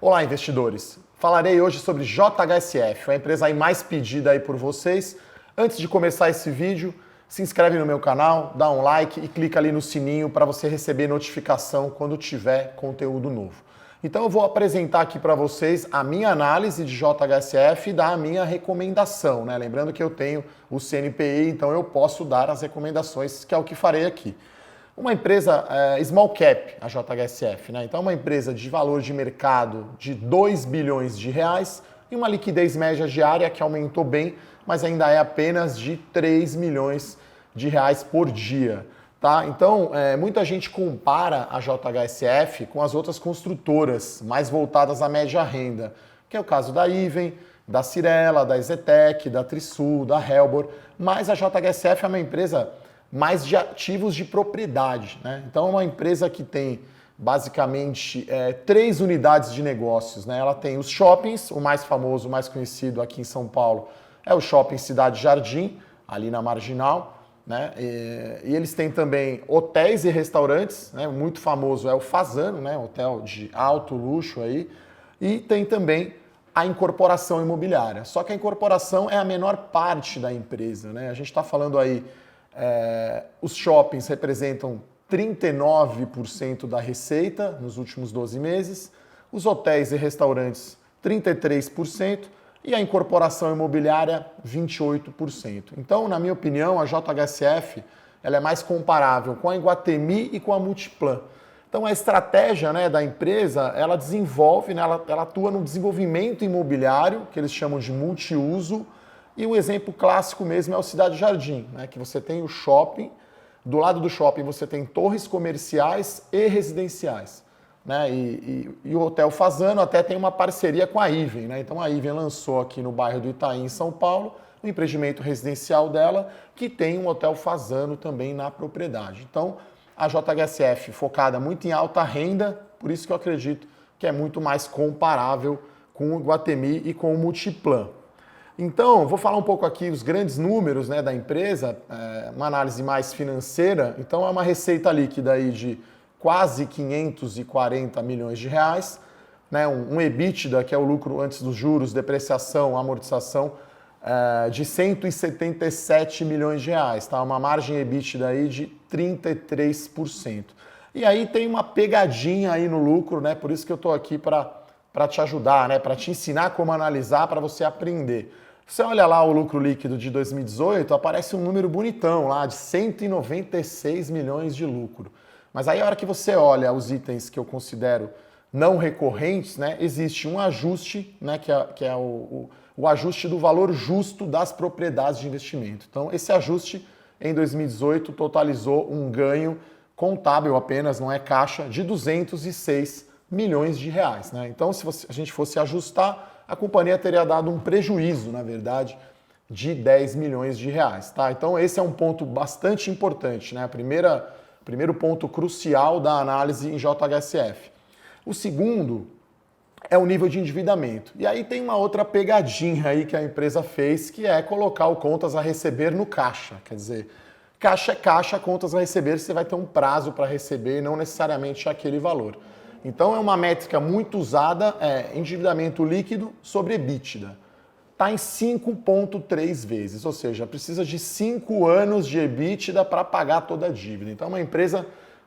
Olá, investidores! Falarei hoje sobre JHSF, a empresa aí mais pedida aí por vocês. Antes de começar esse vídeo, se inscreve no meu canal, dá um like e clica ali no sininho para você receber notificação quando tiver conteúdo novo. Então eu vou apresentar aqui para vocês a minha análise de JHSF e dar a minha recomendação, né? Lembrando que eu tenho o CNPI, então eu posso dar as recomendações, que é o que farei aqui. Uma empresa small cap, a JHSF, né? Então uma empresa de valor de mercado de 2 bilhões de reais e uma liquidez média diária que aumentou bem, mas ainda é apenas de 3 milhões de reais por dia. Tá? Então, muita gente compara a JHSF com as outras construtoras mais voltadas à média renda, que é o caso da Iven, da Cyrela, da EZTEC, da Trisul, da Helbor, mas a JHSF é uma empresa mais de ativos de propriedade, né? Então é uma empresa que tem basicamente 3 unidades de negócios, né? Ela tem os shoppings, o mais famoso, o mais conhecido aqui em São Paulo é o Shopping Cidade Jardim, ali na Marginal, né? E eles têm também hotéis e restaurantes, né? Muito famoso é o Fasano, né? Hotel de alto luxo aí, e tem também a incorporação imobiliária. Só que a incorporação é a menor parte da empresa, né? A gente está falando aí, os shoppings representam 39% da receita nos últimos 12 meses, os hotéis e restaurantes 33%, e a incorporação imobiliária 28%. Então, na minha opinião, a JHSF ela é mais comparável com a Iguatemi e com a Multiplan. Então, a estratégia, né, da empresa, ela desenvolve, né, ela atua no desenvolvimento imobiliário, que eles chamam de multiuso, e um exemplo clássico mesmo é o Cidade Jardim, né, que você tem o shopping, do lado do shopping você tem torres comerciais e residenciais. Né? E o Hotel Fasano até tem uma parceria com a Iven, né? Então a Iven lançou aqui no bairro do Itaim, em São Paulo, um empreendimento residencial dela que tem um Hotel Fasano também na propriedade. Então a JHSF focada muito em alta renda, por isso que eu acredito que é muito mais comparável com o Iguatemi e com o Multiplan. Então, vou falar um pouco aqui os grandes números, né, da empresa, uma análise mais financeira. Então é uma receita líquida aí de quase 540 milhões de reais, né? Um EBITDA, que é o lucro antes dos juros, depreciação, amortização, de 177 milhões de reais, tá? Uma margem EBITDA aí de 33%. E aí tem uma pegadinha aí no lucro, né? Por isso que eu estou aqui para te ajudar, né? Para te ensinar como analisar, para você aprender. Você olha lá o lucro líquido de 2018, aparece um número bonitão lá de 196 milhões de lucro. Mas aí a hora que você olha os itens que eu considero não recorrentes, né, existe um ajuste, né, que é o ajuste do valor justo das propriedades de investimento. Então esse ajuste em 2018 totalizou um ganho contábil apenas, não é caixa, de 206 milhões de reais. Né? Então se a gente fosse ajustar, a companhia teria dado um prejuízo, na verdade, de 10 milhões de reais. Tá? Então esse é um ponto bastante importante, né? Primeiro ponto crucial da análise em JHSF. O segundo é o nível de endividamento. E aí tem uma outra pegadinha aí que a empresa fez, que é colocar o contas a receber no caixa. Quer dizer, caixa é caixa, contas a receber, você vai ter um prazo para receber, não necessariamente aquele valor. Então é uma métrica muito usada, endividamento líquido sobre EBITDA. Está em 5,3 vezes, ou seja, precisa de 5 anos de EBITDA para pagar toda a dívida. Então é uma empresa,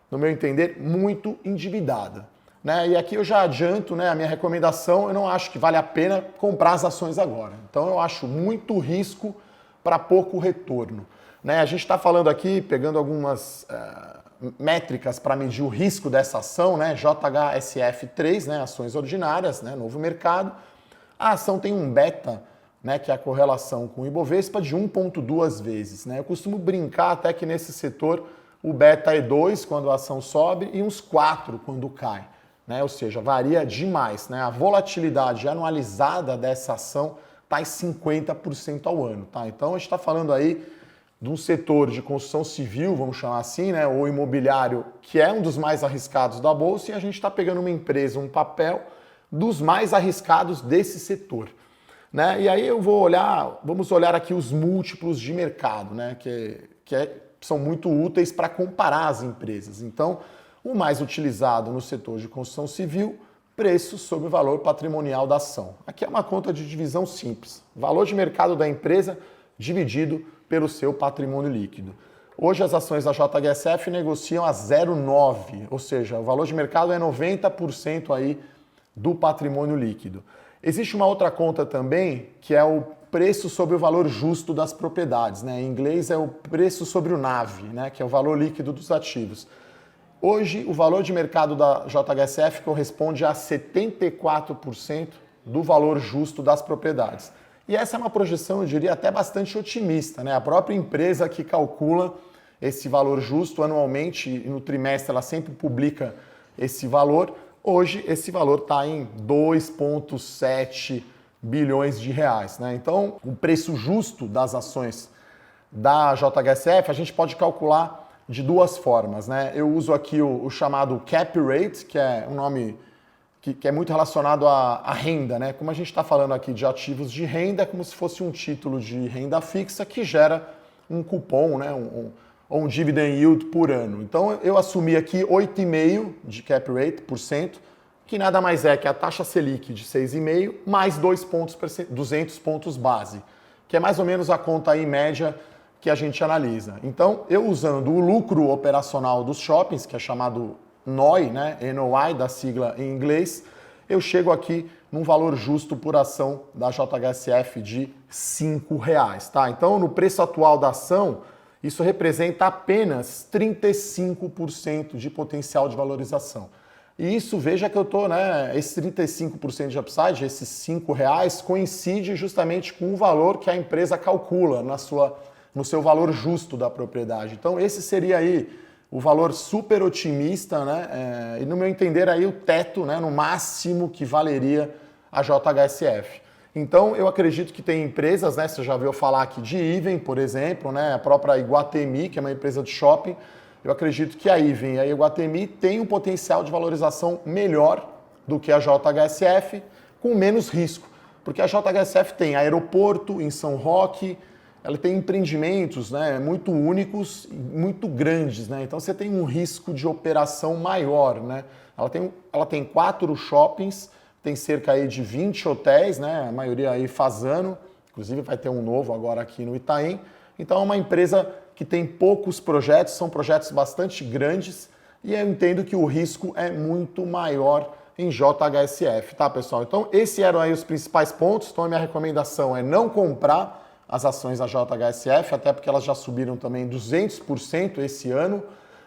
no meu entender, muito endividada. Né? E aqui eu já adianto, né, a minha recomendação, eu não acho que vale a pena comprar as ações agora. Então eu acho muito risco para pouco retorno. Né? A gente está falando aqui, pegando algumas métricas para medir o risco dessa ação, né? JHSF3, né, ações ordinárias, né, novo mercado. A ação tem um beta, né, que é a correlação com o Ibovespa, de 1,2 vezes. Né? Eu costumo brincar até que nesse setor o beta é 2 quando a ação sobe e uns 4 quando cai. Né? Ou seja, varia demais. Né? A volatilidade anualizada dessa ação está em 50% ao ano. Tá? Então a gente está falando aí de um setor de construção civil, vamos chamar assim, né, ou imobiliário, que é um dos mais arriscados da Bolsa, e a gente está pegando uma empresa, um papel dos mais arriscados desse setor. Né? E aí vamos olhar aqui os múltiplos de mercado, né, são muito úteis para comparar as empresas. Então, o mais utilizado no setor de construção civil preço sobre o valor patrimonial da ação. Aqui é uma conta de divisão simples. Valor de mercado da empresa dividido pelo seu patrimônio líquido. Hoje as ações da JHSF negociam a 0,9, ou seja, o valor de mercado é 90% aí do patrimônio líquido. Existe uma outra conta também, que é o preço sobre o valor justo das propriedades, né? Em inglês é o preço sobre o NAV, né? Que é o valor líquido dos ativos. Hoje, o valor de mercado da JHSF corresponde a 74% do valor justo das propriedades. E essa é uma projeção, eu diria, até bastante otimista, né? A própria empresa que calcula esse valor justo anualmente e no trimestre ela sempre publica esse valor. Hoje, esse valor está em 2,7 bilhões de reais, né? Então, o preço justo das ações da JHSF a gente pode calcular de duas formas, né? Eu uso aqui o chamado cap rate, que é um nome que é muito relacionado à renda, né? Como a gente está falando aqui de ativos de renda, é como se fosse um título de renda fixa que gera um cupom, né? Ou um dividend yield por ano. Então eu assumi aqui 8,5% de cap rate por cento, que nada mais é que a taxa Selic de 6,5% mais 200 pontos base, que é mais ou menos a conta aí média que a gente analisa. Então, eu usando o lucro operacional dos shoppings, que é chamado NOI, né, NOI da sigla em inglês, eu chego aqui num valor justo por ação da JHSF de R$ 5,00, tá? Então, no preço atual da ação, isso representa apenas 35% de potencial de valorização. E isso, veja que eu estou, né, esse 35% de upside, esses R$ 5,00, coincide justamente com o valor que a empresa calcula no seu valor justo da propriedade. Então esse seria aí o valor super otimista, né? E no meu entender aí o teto, né, no máximo que valeria a JHSF. Então eu acredito que tem empresas, né? Você já ouviu falar aqui de Even, por exemplo, né? A própria Iguatemi, que é uma empresa de shopping. Eu acredito que a Even e a Iguatemi têm um potencial de valorização melhor do que a JHSF, com menos risco. Porque a JHSF tem aeroporto em São Roque, ela tem empreendimentos, né, muito únicos e muito grandes, né? Então você tem um risco de operação maior, né? Ela tem 4 shoppings, tem cerca aí de 20 hotéis, né? A maioria aí fazano, inclusive vai ter um novo agora aqui no Itaim. Então é uma empresa que tem poucos projetos, são projetos bastante grandes e eu entendo que o risco é muito maior em JHSF, tá, pessoal? Então esses eram aí os principais pontos. Então a minha recomendação é não comprar as ações da JHSF, até porque elas já subiram também 200% esse ano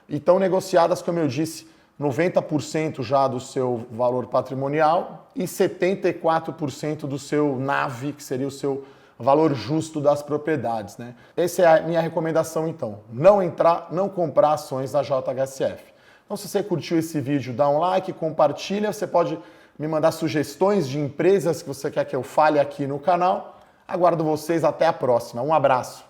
e estão negociadas, como eu disse, 90% já do seu valor patrimonial e 74% do seu NAV, que seria o seu valor justo das propriedades, né? Essa é a minha recomendação, então. Não entrar, não comprar ações da JHSF. Então, se você curtiu esse vídeo, dá um like, compartilha. Você pode me mandar sugestões de empresas que você quer que eu fale aqui no canal. Aguardo vocês até a próxima. Um abraço.